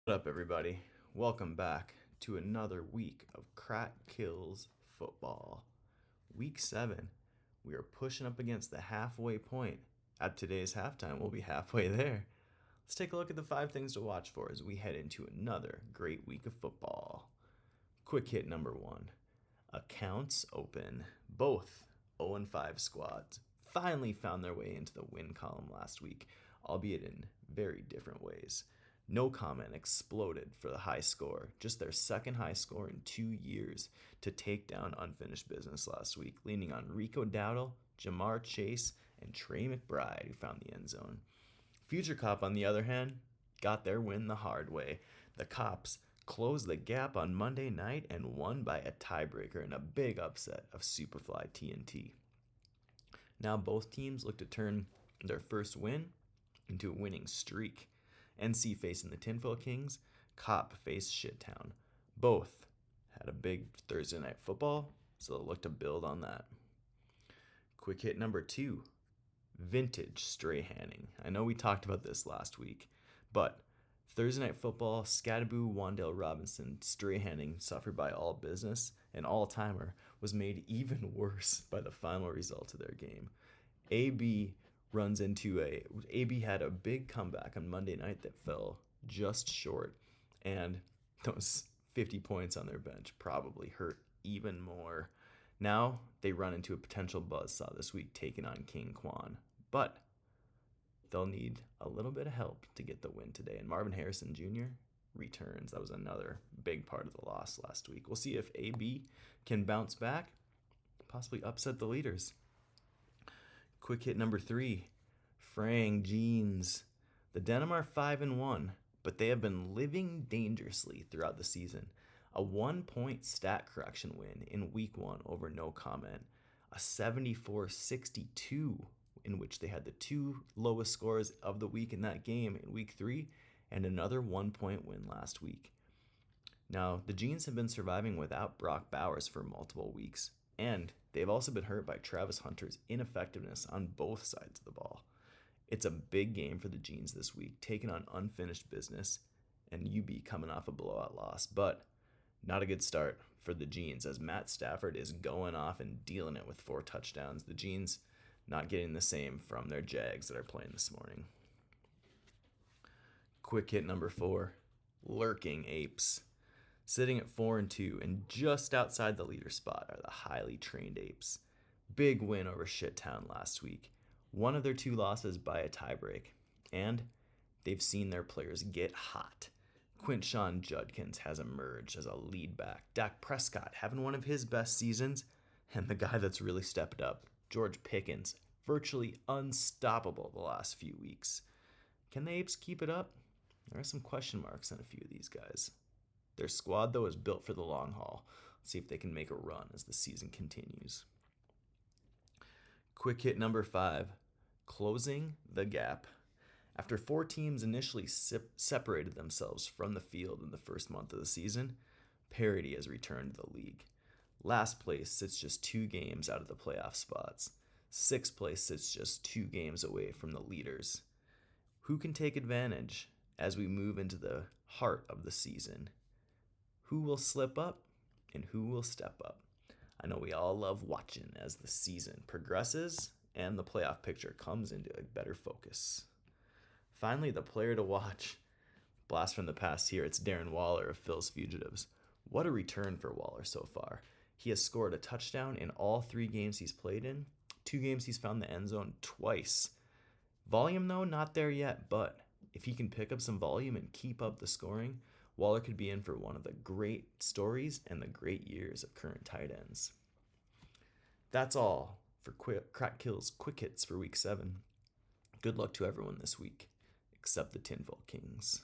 What up, everybody? Welcome back to another week of Crack Kills football. Week 7, we are pushing up against the halfway point. At today's halftime, we'll be halfway there. Let's take a look at the 5 things to watch for as we head into another great week of football. Quick hit number 1. Accounts open. Both 0-5 squads finally found their way into the win column last week, albeit in very different ways. No Comment exploded for the high score, just their second high score in 2 years, to take down unfinished business last week, leaning on Rico Dowdle, Jamar Chase, and Trey McBride, who found the end zone. Future Cop, on the other hand, got their win the hard way. The Cops closed the gap on Monday night and won by a tiebreaker in a big upset of Superfly TNT. Now both teams look to turn their first win into a winning streak. NC facing the Tinfoil Kings, Cop faced Shittown. Both had a big Thursday night football, so they'll look to build on that. Quick hit number 2, vintage Strahaning. I know we talked about this last week, but Thursday night football, Scadaboo, Wandale Robinson, Strahaning suffered by all business, and all-timer was made even worse by the final result of their game. AB had a big comeback on Monday night that fell just short, and those 50 points on their bench probably hurt even more. Now they run into a potential buzzsaw this week taking on King Kwan, but they'll need a little bit of help to get the win today, and Marvin Harrison Jr. returns. That was another big part of the loss last week. We'll see if AB can bounce back, possibly upset the leaders. Quick hit number 3, Frang Jeans. The Denim are 5-1, but they have been living dangerously throughout the season. A 1-point stat correction win in week 1 over No Comment. A 74-62 in which they had the 2 lowest scores of the week in that game in week 3, and another 1-point win last week. Now, the Jeans have been surviving without Brock Bowers for multiple weeks, and they've also been hurt by Travis Hunter's ineffectiveness on both sides of the ball. It's a big game for the Jeans this week, taking on unfinished business, and UB coming off a blowout loss, but not a good start for the Jeans as Matt Stafford is going off and dealing it with 4 touchdowns. The Jeans not getting the same from their Jags that are playing this morning. Quick hit number 4, lurking Apes. Sitting at 4-2 and just outside the leader spot are the highly trained Apes. Big win over Shittown last week. One of their 2 losses by a tiebreak, and they've seen their players get hot. Quinshon Judkins has emerged as a lead back. Dak Prescott having one of his best seasons, and the guy that's really stepped up, George Pickens, virtually unstoppable the last few weeks. Can the Apes keep it up? There are some question marks on a few of these guys. Their squad, though, is built for the long haul. Let's see if they can make a run as the season continues. Quick hit number 5, closing the gap. After 4 teams initially separated themselves from the field in the first month of the season, parity has returned to the league. Last place sits just 2 games out of the playoff spots. 6th place sits just 2 games away from the leaders. Who can take advantage as we move into the heart of the season? Who will slip up and who will step up? I know we all love watching as the season progresses and the playoff picture comes into a better focus. Finally, the player to watch. Blast from the past here, it's Darren Waller of Phil's Fugitives. What a return for Waller so far. He has scored a touchdown in all 3 games he's played in. 2 games he's found the end zone twice. Volume, though, not there yet, but if he can pick up some volume and keep up the scoring, Waller could be in for one of the great stories and the great years of current tight ends. That's all for Crack Kills Quick Hits for Week 7. Good luck to everyone this week, except the Tinfoil Kings.